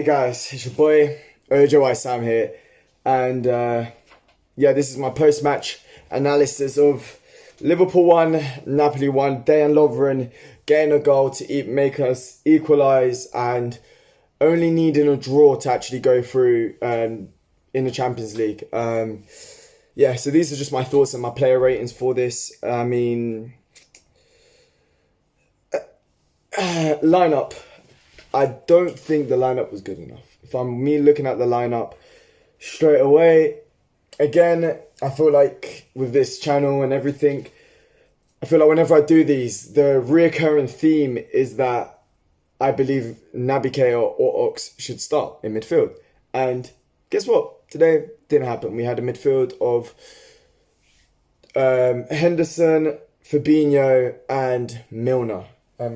guys, it's your boy Ojo Sam here, and this is my post-match analysis of Liverpool 1, Napoli 1. Dejan Lovren getting a goal to make us equalise and only needing a draw to actually go through in the Champions League. So these are just my thoughts and my player ratings for this. I mean, lineup. I don't think the lineup was good enough. If I'm me looking at the lineup straight away, again, I feel like with this channel and everything, I feel like whenever I do these, the reoccurring theme is that I believe Naby Keita or Ox should start in midfield. And guess what? Today didn't happen. We had a midfield of Henderson, Fabinho, and Milner. I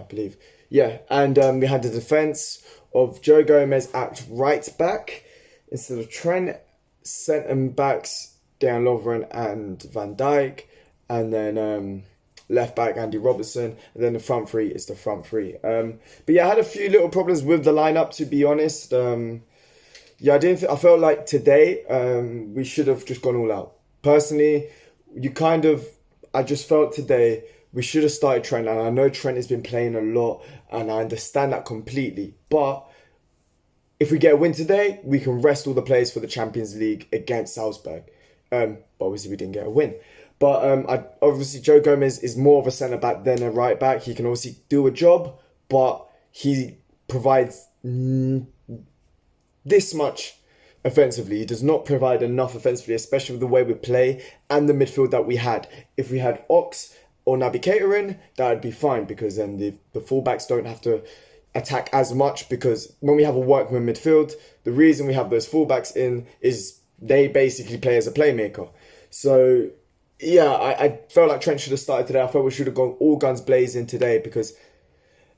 believe. Yeah, and we had the defence of Joe Gomez at right back instead of Trent, centre backs Dejan Lovren and Van Dijk, and then left back Andy Robertson, and then the front three is the front three. I had a few little problems with the lineup, to be honest. I felt like today we should have just gone all out. Personally, I just felt today we should have started Trent, and I know Trent has been playing a lot, and I understand that completely. But if we get a win today, we can rest all the players for the Champions League against Salzburg. But obviously we didn't get a win. But obviously Joe Gomez is more of a centre back than a right back. He can obviously do a job, but he provides this much offensively. He does not provide enough offensively, especially with the way we play and the midfield that we had. If we had Ox or Naby Keita in, that would be fine, because then the fullbacks don't have to attack as much, because when we have a workman midfield, the reason we have those fullbacks in is they basically play as a playmaker. So, I felt like Trent should have started today. I felt we should have gone all guns blazing today, because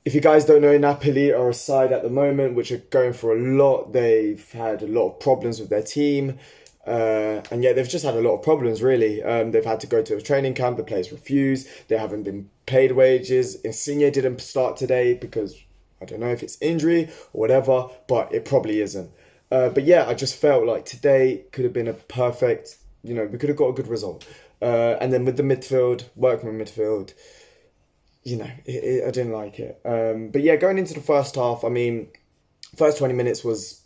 if you guys don't know, Napoli are a side at the moment which are going for a lot. They've had a lot of problems with their team. They've just had a lot of problems, really. They've had to go to a training camp. The players refuse. They haven't been paid wages. Insigne didn't start today because I don't know if it's injury or whatever, but it probably isn't. I just felt like today could have been a perfect, we could have got a good result. And then with the midfield, workman midfield, I didn't like it. Going into the first half, first 20 minutes was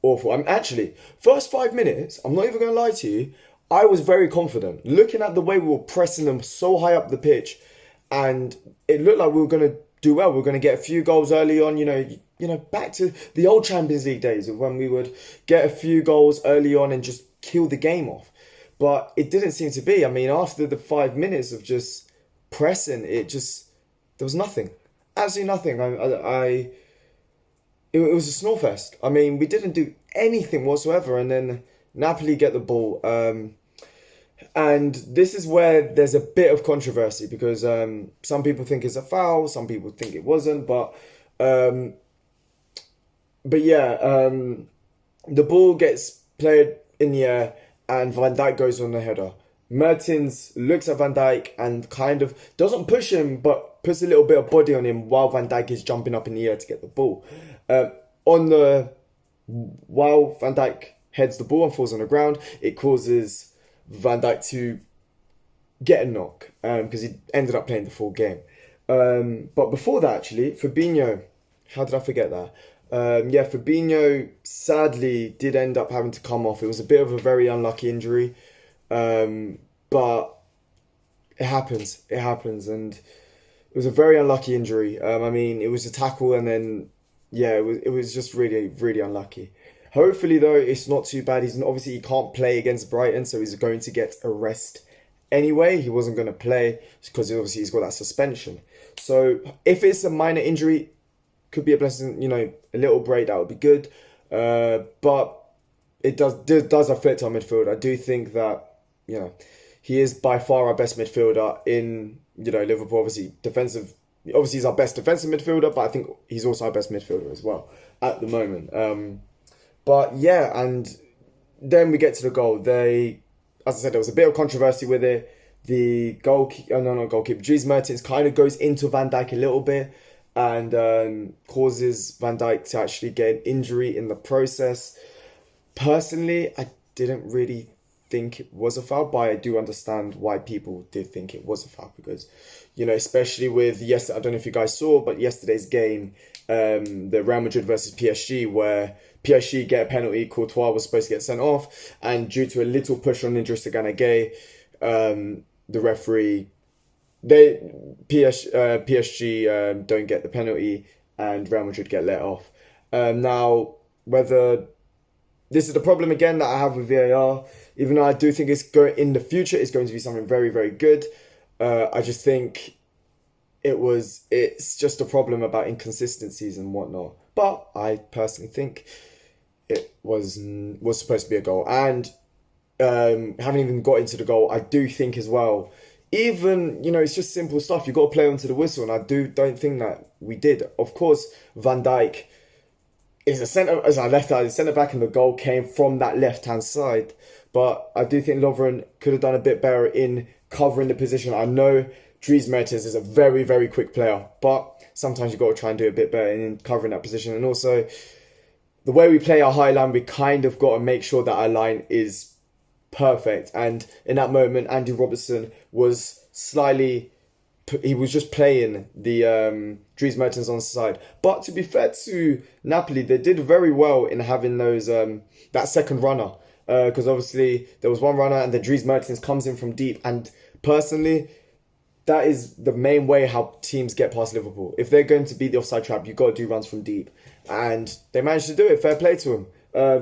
awful. First 5 minutes, I'm not even going to lie to you, I was very confident. Looking at the way we were pressing them so high up the pitch, and it looked like we were going to do well. We were going to get a few goals early on, back to the old Champions League days of when we would get a few goals early on and just kill the game off. But it didn't seem to be. After the 5 minutes of just pressing, there was nothing. Absolutely nothing. It was a snore fest. We didn't do anything whatsoever, and then Napoli get the ball. And this is where there's a bit of controversy, because some people think it's a foul, some people think it wasn't, the ball gets played in the air and Van Dijk goes on the header. Mertens looks at Van Dijk and kind of doesn't push him, but puts a little bit of body on him while Van Dijk is jumping up in the air to get the ball. While Van Dijk heads the ball and falls on the ground, it causes Van Dijk to get a knock, because he ended up playing the full game. But before that, actually, Fabinho, how did I forget that? Fabinho sadly did end up having to come off. It was a bit of a very unlucky injury, but it happens, and it was a very unlucky injury. It was a tackle, and then it was just really, really unlucky. Hopefully, though, it's not too bad. He can't play against Brighton, so he's going to get a rest anyway. He wasn't going to play because obviously he's got that suspension. So if it's a minor injury, could be a blessing. A little break, that would be good. But it does affect our midfield. I do think that he is by far our best midfielder in Liverpool. Obviously, defensive. Obviously, he's our best defensive midfielder, but I think he's also our best midfielder as well at the moment. And then we get to the goal. As I said, there was a bit of controversy with it. The goalkeeper, Dries Mertens kind of goes into Van Dijk a little bit. and causes Van Dijk to actually get an injury in the process. Personally, I didn't really think it was a foul, but I do understand why people did think it was a foul because, especially with I don't know if you guys saw, but yesterday's game, the Real Madrid versus PSG, where PSG get a penalty, Courtois was supposed to get sent off, and due to a little push on Idrissa Gana Gueye, the referee, PSG don't get the penalty, and Real Madrid get let off. Now, whether this is the problem again that I have with VAR. Even though I do think in the future it's going to be something very, very good. I just think it's just a problem about inconsistencies and whatnot. But I personally think it was supposed to be a goal. And having even got into the goal, I do think as well, even, it's just simple stuff. You've got to play onto the whistle, and I don't think that we did. Of course, Van Dijk is as I left out, the centre back, and the goal came from that left hand side. But I do think Lovren could have done a bit better in covering the position. I know Dries Mertens is a very, very quick player, but sometimes you've got to try and do a bit better in covering that position. And also, the way we play our high line, we kind of got to make sure that our line is perfect. And in that moment, Andy Robertson was he was just playing the Dries Mertens on the side. But to be fair to Napoli, they did very well in having those that second runner. Because obviously there was one runner and then Dries Mertens comes in from deep. And personally, that is the main way how teams get past Liverpool. If they're going to beat the offside trap, you've got to do runs from deep. And they managed to do it. Fair play to them.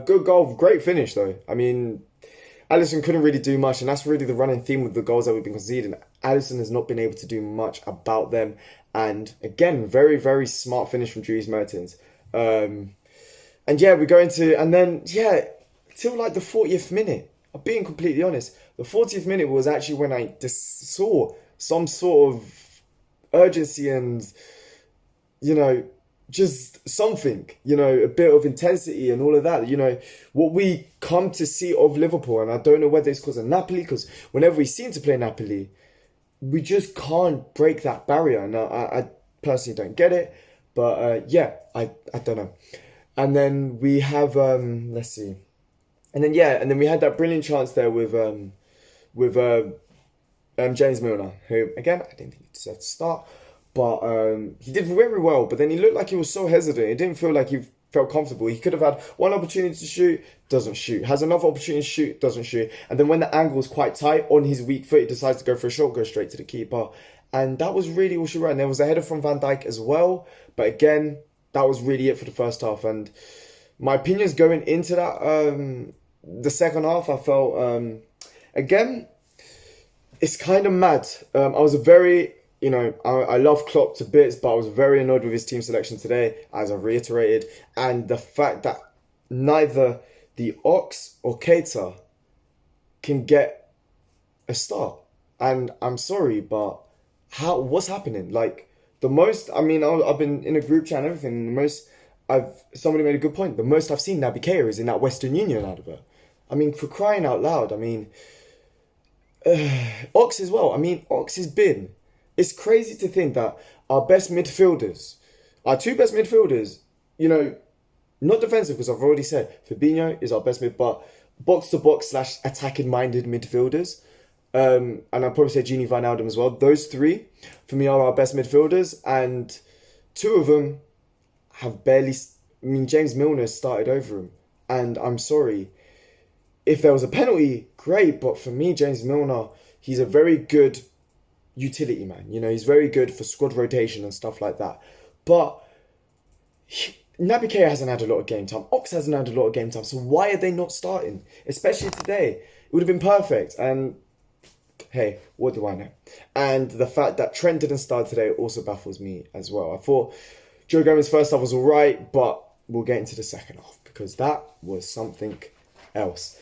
Good goal. Great finish, though. I mean, Alisson couldn't really do much. And that's really the running theme with the goals that we've been conceding. Alisson has not been able to do much about them. And again, very, very smart finish from Dries Mertens. And yeah, we go into... And then, yeah, till like the 40th minute. I'm being completely honest. The 40th minute was actually when I just saw some sort of urgency and, just something, a bit of intensity and all of that, what we come to see of Liverpool. And I don't know whether it's because of Napoli, because whenever we seem to play Napoli, we just can't break that barrier. Now, I personally don't get it, but yeah, I don't know. And then we have, let's see. And then we had that brilliant chance there with James Milner, who, again, I didn't think he deserved to start. But he did very well. But then he looked like he was so hesitant. It didn't feel like he felt comfortable. He could have had one opportunity to shoot, doesn't shoot. Has another opportunity to shoot, doesn't shoot. And then when the angle is quite tight on his weak foot, he decides to go for a shot, go straight to the keeper. And that was really all she wrote. And there was a header from Van Dijk as well. But again, that was really it for the first half. And my opinions going into that, the second half, I felt, again, it's kind of mad. I was a very... I love Klopp to bits, but I was very annoyed with his team selection today, as I've reiterated. And the fact that neither the Ox or Keita can get a start. And I'm sorry, but what's happening? Like, I've been in a group chat and everything. Somebody made a good point. The most I've seen Naby Keita is in that Western Union advert. I mean, for crying out loud. I mean, Ox as well. I mean, Ox has been... It's crazy to think that our two best midfielders, not defensive, because I've already said Fabinho is our best mid, but box-to-box / attacking-minded midfielders. And I'll probably say Gini Wijnaldum as well. Those three, for me, are our best midfielders. And two of them have barely... James Milner started over him. And I'm sorry. If there was a penalty, great. But for me, James Milner, he's a very good... utility man, he's very good for squad rotation and stuff like that. But Naby Keita hasn't had a lot of game time. Ox hasn't had a lot of game time. So why are they not starting? Especially today. It would have been perfect. And hey, what do I know? And the fact that Trent didn't start today also baffles me as well. I thought Joe Gomez's first half was all right, but we'll get into the second half because that was something else.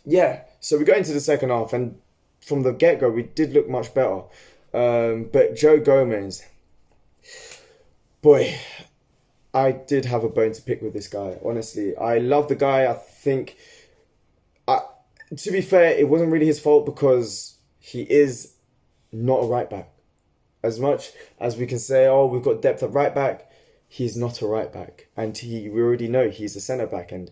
Yeah, so we go into the second half and from the get-go, we did look much better. But Joe Gomez, boy, I did have a bone to pick with this guy. Honestly, I love the guy. I think, to be fair, it wasn't really his fault because he is not a right back. as much as we can say, oh, we've got depth at right back, he's not a right back, and we already know he's a centre back, and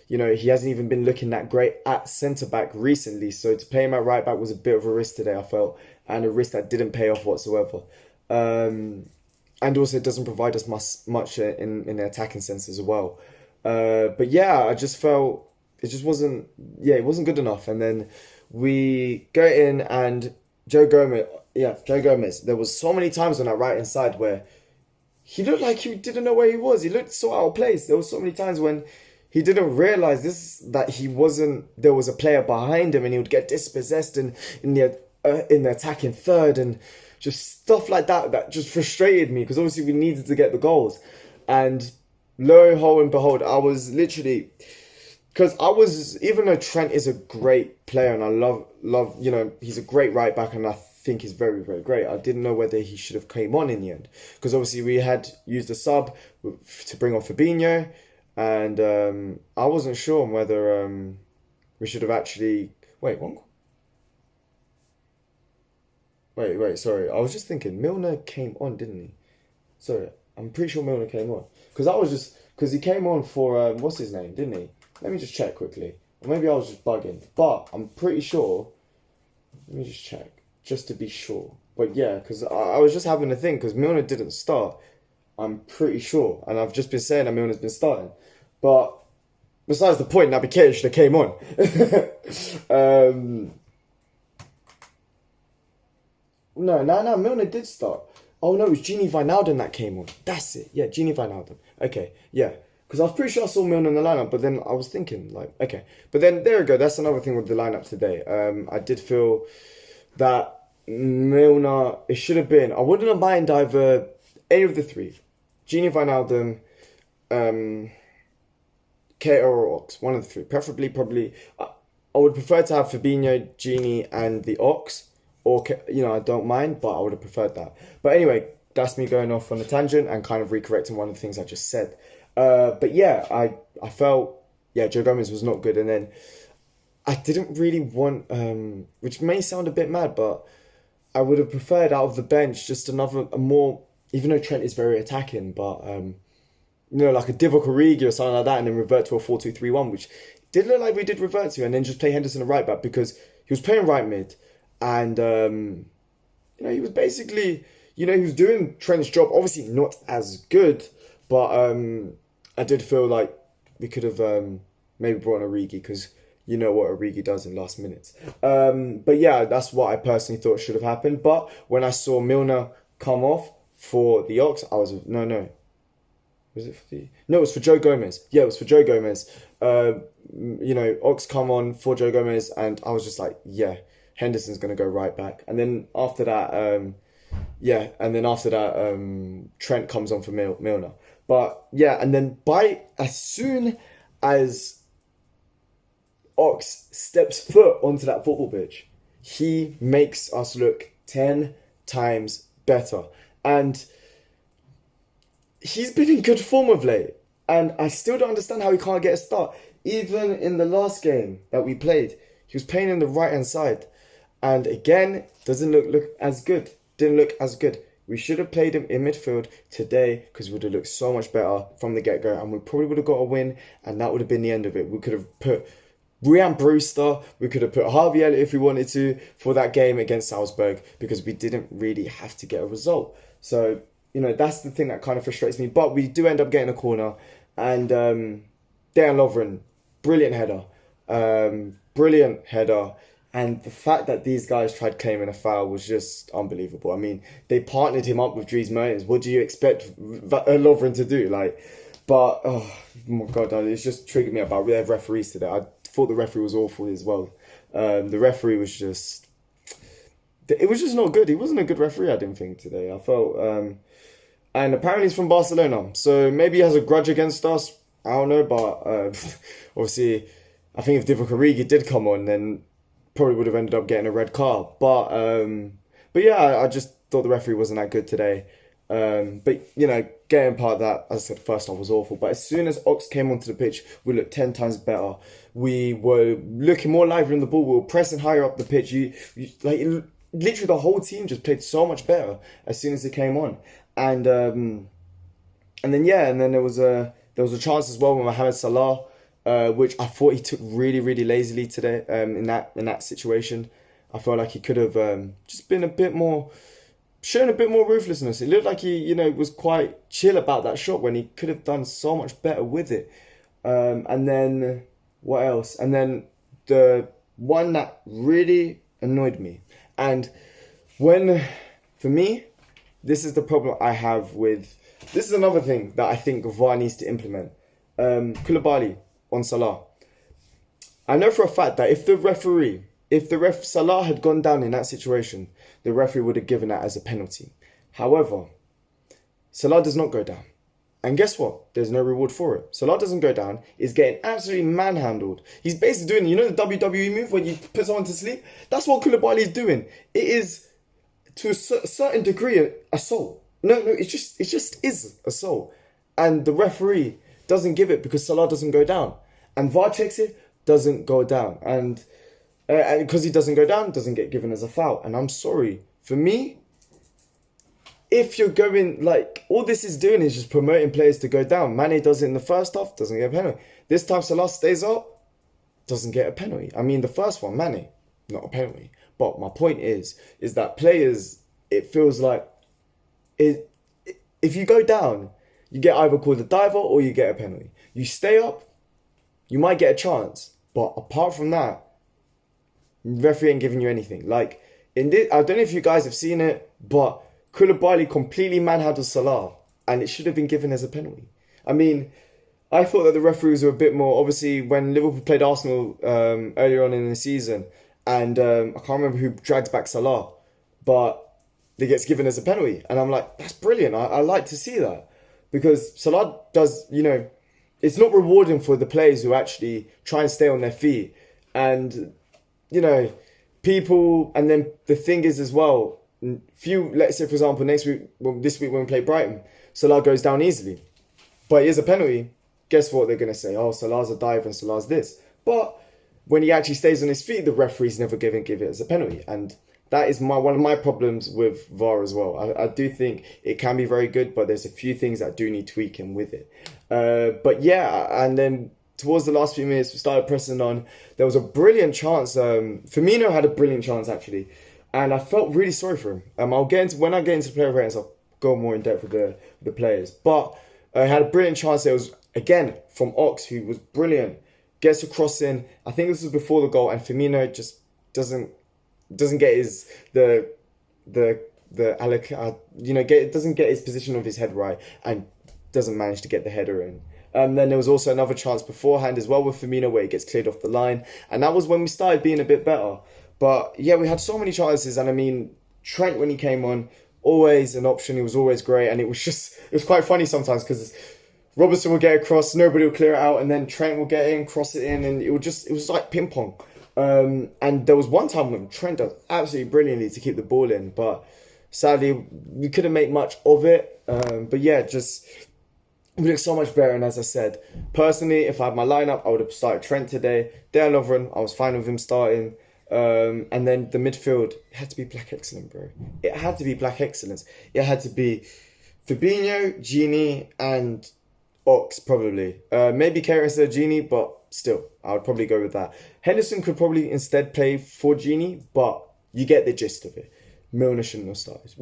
he hasn't even been looking that great at centre back recently. So to play him at right back was a bit of a risk today, I felt, and a risk that didn't pay off whatsoever. And also it doesn't provide us much in the attacking sense as well. But yeah, I just felt it just wasn't, it wasn't good enough. And then we go in and Joe Gomez. There was so many times on that right hand side where he looked like he didn't know where he was. He looked so out of place. There was so many times when he didn't realize that he wasn't. There was a player behind him, and he would get dispossessed in the attacking third, and just stuff like that. That just frustrated me because obviously we needed to get the goals, and lo and behold, I was literally. Because even though Trent is a great player and I love, he's a great right back and I think he's very, very great. I didn't know whether he should have came on in the end. Because obviously we had used a sub to bring on Fabinho and I wasn't sure on whether we should have actually... Wait, sorry. I was just thinking, Milner came on, didn't he? Sorry, I'm pretty sure Milner came on. Because he came on for, what's his name, didn't he? Let me just check quickly. Or maybe I was just bugging. But I'm pretty sure. Let me just check. Just to be sure. But yeah, because I was just having a think. Because Milner didn't start. I'm pretty sure. And I've just been saying that Milner's been starting. But besides the point, Naby Keita should have came on. No, Milner did start. Oh no, it was Gini Wijnaldum that came on. That's it. Yeah, Gini Wijnaldum. Okay, yeah. Because I was pretty sure I saw Milner in the lineup, but then I was thinking, okay. But then, there we go. That's another thing with the lineup today. I did feel that Milner, it should have been, I wouldn't have mind either any of the three. Gini Wijnaldum, Keita or Ox. One of the three. Preferably, probably, I would prefer to have Fabinho, Gini, and the Ox. Or, I don't mind, but I would have preferred that. But anyway, that's me going off on a tangent and kind of recorrecting one of the things I just said. But yeah, I felt, Joe Gomez was not good. And then I didn't really want, which may sound a bit mad, but I would have preferred out of the bench just a more, even though Trent is very attacking, but, like a Divock Origi or something like that, and then revert to a 4-2-3-1, which did look like we did revert to, and then just play Henderson at right back because he was playing right mid. And, he was basically, he was doing Trent's job, obviously not as good, but I did feel like we could have maybe brought on Origi because you know what Origi does in last minutes. But yeah, that's what I personally thought should have happened. But when I saw Milner come off for the Ox, I was, no. Was it for the... No, it was for Joe Gomez. Yeah, it was for Joe Gomez. Ox come on for Joe Gomez and I was just like, yeah, Henderson's going to go right back. And then after that, Trent comes on for Milner. But yeah, and then as soon as Ox steps foot onto that football pitch, he makes us look 10 times better. And he's been in good form of late. And I still don't understand how he can't get a start. Even in the last game that we played, he was playing in the right-hand side. And again, doesn't look as good. Didn't look as good. We should have played him in midfield today because we would have looked so much better from the get-go. And we probably would have got a win. And that would have been the end of it. We could have put Ryan Brewster. We could have put Harvey Elliott if we wanted to for that game against Salzburg. Because we didn't really have to get a result. So, that's the thing that kind of frustrates me. But we do end up getting a corner. And Dejan Lovren, brilliant header. And the fact that these guys tried claiming a foul was just unbelievable. I mean, they partnered him up with Dries Mertens. What do you expect Lovren to do? Oh my God, it's just triggered me about their referees today. I thought the referee was awful as well. The referee was just... It was just not good. He wasn't a good referee, I didn't think, today. I felt... and apparently he's from Barcelona. So maybe he has a grudge against us. I don't know, but obviously, I think if Divock Origi did come on, then... probably would have ended up getting a red card. But yeah, I just thought the referee wasn't that good today. But, getting part of that, as I said, first half was awful. But as soon as Ox came onto the pitch, we looked 10 times better. We were looking more lively on the ball. We were pressing higher up the pitch. literally the whole team just played so much better as soon as it came on, and then there was a chance as well with Mohamed Salah, which I thought he took really really lazily today. In that situation, I felt like he could have just been a bit more, shown a bit more ruthlessness. It looked like he, was quite chill about that shot when he could have done so much better with it. And then what else? And then the one that really annoyed me, and when, for me, this is the problem I have with. This is another thing that I think VAR needs to implement. Koulibaly on Salah. I know for a fact that if Salah had gone down in that situation, the referee would have given that as a penalty. However, Salah does not go down. And guess what? There's no reward for it. Salah doesn't go down. He's getting absolutely manhandled. He's basically doing, the WWE move where you put someone to sleep? That's what Koulibaly is doing. It is, to a certain degree, assault. No, it just is assault. And the referee doesn't give it because Salah doesn't go down. And VAR checks it, doesn't go down. And because he doesn't go down, doesn't get given as a foul. And I'm sorry. For me, if you're going, all this is doing is just promoting players to go down. Mane does it in the first half, doesn't get a penalty. This time Salah stays up, doesn't get a penalty. I mean, the first one, Mane, not a penalty. But my point is that players, it feels like, if you go down, you get either called a diver or you get a penalty. You stay up, you might get a chance. But apart from that, referee ain't giving you anything. I don't know if you guys have seen it, but Koulibaly completely manhandled Salah, and it should have been given as a penalty. I mean, I thought that the referees were a bit more, obviously, when Liverpool played Arsenal earlier on in the season, and I can't remember who drags back Salah, but it gets given as a penalty. And I'm like, that's brilliant. I like to see that. Because Salah does, it's not rewarding for the players who actually try and stay on their feet. And, people, and then the thing is as well, let's say, for example, this week when we play Brighton, Salah goes down easily. But here's a penalty. Guess what they're going to say? Oh, Salah's a diver and Salah's this. But when he actually stays on his feet, the referee's never give it as a penalty. And that is one of my problems with VAR as well. I do think it can be very good, but there's a few things that do need tweaking with it. But yeah, and then towards the last few minutes, we started pressing on. There was a brilliant chance. Firmino had a brilliant chance, actually. And I felt really sorry for him. When I get into the player ratings, I'll go more in depth with the players. But I had a brilliant chance. It was, again, from Ox, who was brilliant. Gets a cross in. I think this was before the goal, and Firmino just doesn't get his doesn't get his position of his head right, and doesn't manage to get the header in. Then there was also another chance beforehand as well with Firmino where he gets cleared off the line, and that was when we started being a bit better. But yeah, we had so many chances, and I mean, Trent, when he came on, always an option. He was always great, and it was quite funny sometimes because Robertson will get across, nobody will clear it out, and then Trent will get in, cross it in, and it was like ping pong. And there was one time when Trent does absolutely brilliantly to keep the ball in, but sadly we couldn't make much of it. But yeah, we looked so much better. And as I said, personally, if I had my lineup, I would have started Trent today. Dale Lovren, I was fine with him starting. And then the midfield, it had to be black excellent, bro. It had to be black excellence. It had to be Fabinho, Gini, and Ox, probably. Maybe Keita instead of Gini, but still, I would probably go with that. Henderson could probably instead play for Gini, but you get the gist of it. Milner shouldn't have started.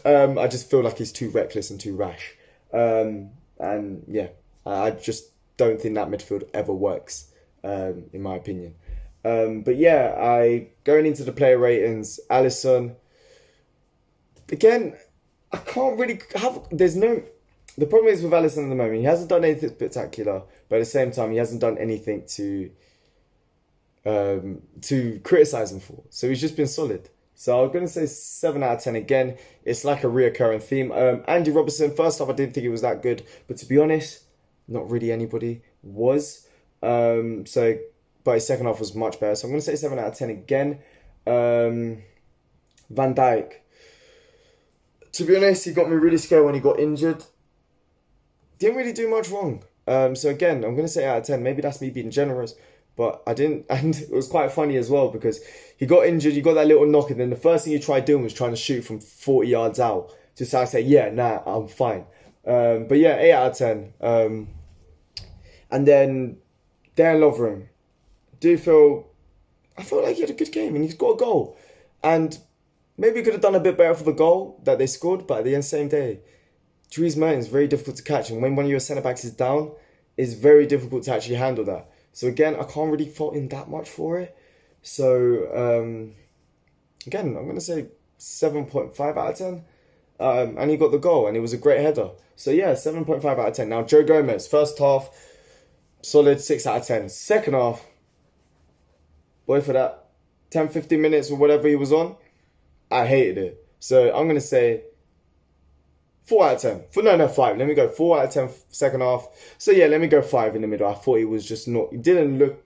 I just feel like he's too reckless and too rash. And yeah, I just don't think that midfield ever works, in my opinion. But yeah, going into the player ratings, Alisson, again, I can't really have, the problem is with Alisson at the moment, he hasn't done anything spectacular, but at the same time, he hasn't done anything to criticise him for. So he's just been solid. So I'm going to say 7 out of 10 again. It's like a reoccurring theme. Andy Robertson, first off, I didn't think he was that good, but to be honest, not really anybody was. But his second half was much better. So I'm going to say 7 out of 10 again. Van Dijk. To be honest, he got me really scared when he got injured. Didn't really do much wrong. So again, I'm going to say out of 10. Maybe that's me being generous. but I didn't. And it was quite funny as well because he got injured, he got that little knock, and then the first thing he tried doing was trying to shoot from 40 yards out. Just so I say, yeah, nah, I'm fine. But yeah, 8 out of 10. And then Darren Lovren, I feel like he had a good game and he's got a goal. And maybe he could have done a bit better for the goal that they scored, but at the end, same day, Dries Mertens is very difficult to catch. And when one of your centre backs is down, it's very difficult to actually handle that. So again, I can't really fault him that much for it. So again, I'm going to say 7.5 out of 10. And he got the goal and it was a great header. So yeah, 7.5 out of 10. Now, Joe Gomez, first half, solid 6 out of 10. Second half, boy, for that 10, 15 minutes or whatever he was on, I hated it. So I'm going to say 4 out of 10. No, 5. Let me go 4 out of 10 second half. So yeah, let me go 5 in the middle. I thought he was just not, he didn't look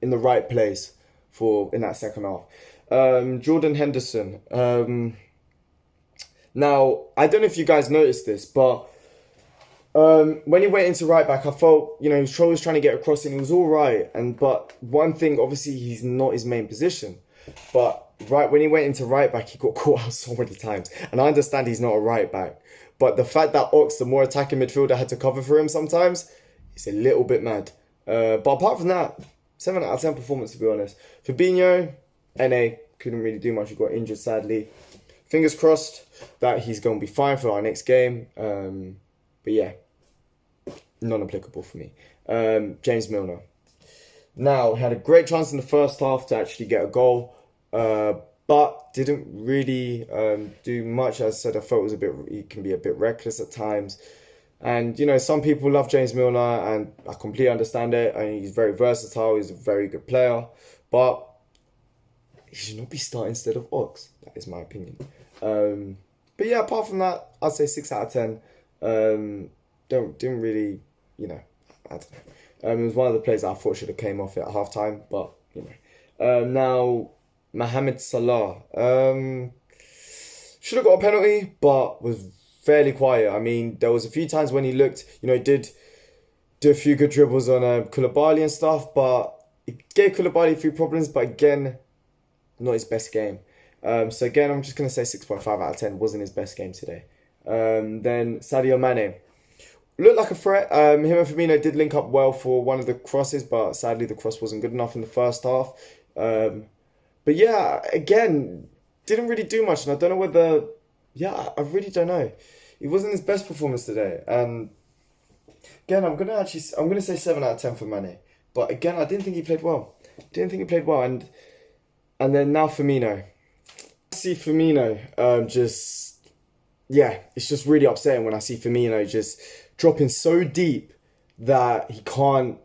in the right place in that second half. Jordan Henderson. Now, I don't know if you guys noticed this, but when he went into right back, I felt, he was always trying to get across and he was all right. But one thing, obviously, he's not his main position. But when he went into right back, he got caught out so many times. And I understand he's not a right back. But the fact that Ox, the more attacking midfielder, had to cover for him sometimes, it's a little bit mad. But apart from that, 7 out of 10 performance, to be honest. Fabinho, NA, couldn't really do much. He got injured, sadly. Fingers crossed that he's going to be fine for our next game. But yeah, non-applicable for me. James Milner. Now, had a great chance in the first half to actually get a goal, but didn't really do much. As I said, I felt he can be a bit reckless at times. And, some people love James Milner, and I completely understand it. I mean, he's very versatile. He's a very good player. But he should not be starting instead of Ox. That is my opinion. But yeah, apart from that, I'd say 6 out of 10. Didn't really, I don't know. It was one of the players that I thought should have came off it at half time, but now Mohamed Salah should have got a penalty, but was fairly quiet. I mean, there was a few times when he looked, did do a few good dribbles on Koulibaly and stuff, but it gave Koulibaly a few problems. But again, not his best game. So again, I'm just gonna say 6.5 out of 10. Wasn't his best game today. Then Sadio Mane. Looked like a threat. Him and Firmino did link up well for one of the crosses, but sadly the cross wasn't good enough in the first half. But yeah, again, didn't really do much, and I don't know whether... Yeah, I really don't know. It wasn't his best performance today. And again, I'm gonna say 7 out of 10 for Mane. But again, I didn't think he played well. And then now Firmino. I see Firmino it's just really upsetting when I see Firmino just dropping so deep that he can't,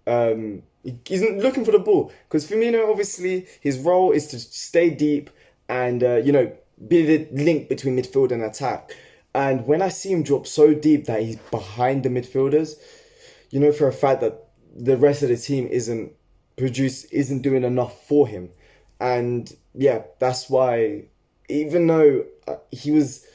he isn't looking for the ball. Because Firmino, obviously, his role is to stay deep and, be the link between midfield and attack. And when I see him drop so deep that he's behind the midfielders, for a fact that the rest of the team isn't doing enough for him. And yeah, that's why, even though he was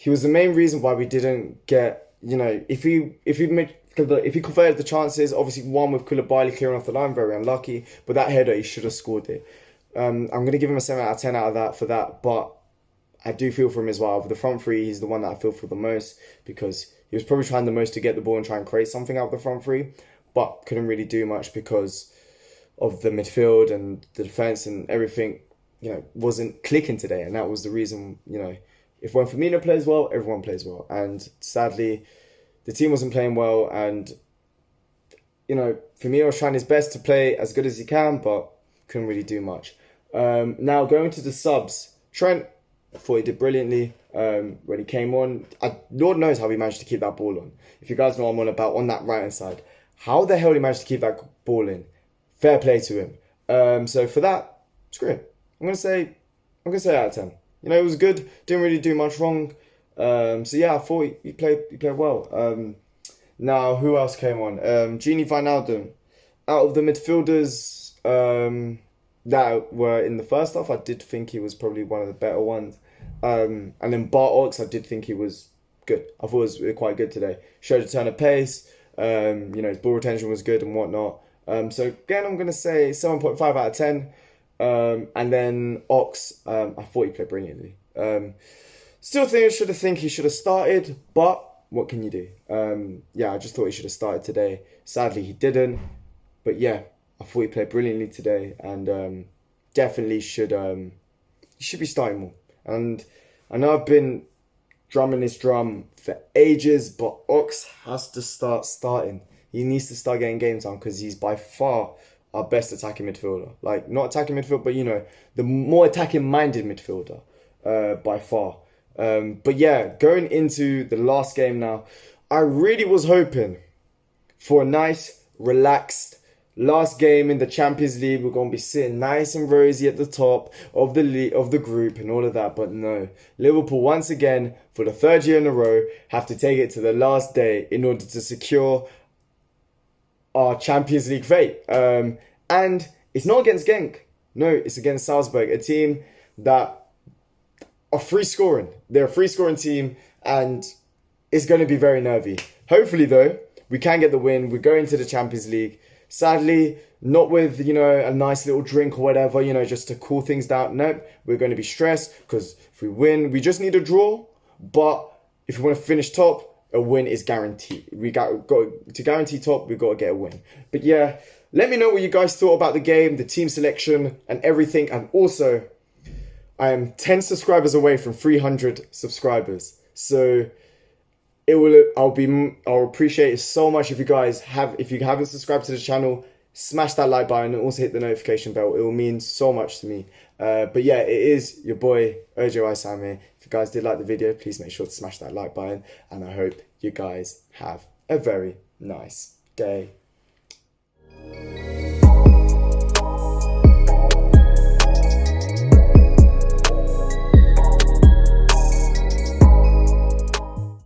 the main reason why we didn't get, if he converted the chances, obviously one with Koulibaly clearing off the line, very unlucky, but that header, he should have scored it. I'm going to give him a 7 out of 10 out of that for that, but I do feel for him as well. For the front three, he's the one that I feel for the most, because he was probably trying the most to get the ball and try and create something out of the front three, but couldn't really do much because of the midfield and the defence and everything, wasn't clicking today. And that was the reason, if when Firmino plays well, everyone plays well. And sadly, the team wasn't playing well. And, Firmino was trying his best to play as good as he can, but couldn't really do much. Now, going to the subs, Trent, I thought he did brilliantly when he came on. Lord knows how he managed to keep that ball on. If you guys know what I'm on about, on that right-hand side. How the hell he managed to keep that ball in? Fair play to him. So for that, screw it. I'm gonna say out of 10. It was good. Didn't really do much wrong. So yeah, I thought he played well. Now who else came on? Gini Wijnaldum. Out of the midfielders that were in the first half, I did think he was probably one of the better ones. And then Bart Ox, I did think he was good. I thought it was quite good today. Showed a turn of pace. His ball retention was good and whatnot. So again, I'm going to say 7.5 out of 10. And then Ox, I thought he played brilliantly. Still think he should have started, but what can you do? Yeah, I just thought he should have started today. Sadly, he didn't. But yeah, I thought he played brilliantly today, and definitely he should be starting more. And I know I've been drumming this drum for ages, but Ox has to start starting. He needs to start getting game time because he's by far our best attacking midfielder. Like, not attacking midfielder, but the more attacking minded midfielder by far. But yeah, going into the last game now, I really was hoping for a nice, relaxed last game in the Champions League. We're going to be sitting nice and rosy at the top of the group and all of that. But no, Liverpool once again, for the third year in a row, have to take it to the last day in order to secure our Champions League fate. And it's not against Genk. No, it's against Salzburg, a team that are free scoring. They're a free scoring team, and it's going to be very nervy. Hopefully, though, we can get the win. We're going to the Champions League. Sadly, not with, a nice little drink or whatever, just to cool things down. Nope, we're going to be stressed because if we win, we just need a draw. But if we want to finish top, a win is guaranteed. We got to guarantee top, we've got to get a win. But yeah, let me know what you guys thought about the game, the team selection and everything. And also, I am 10 subscribers away from 300 subscribers. So I'll appreciate it so much if you haven't subscribed to the channel, smash that like button and also hit the notification bell. It will mean so much to me. But yeah, it is your boy Ojo Isame. If you guys did like the video, please make sure to smash that like button, and I hope you guys have a very nice day.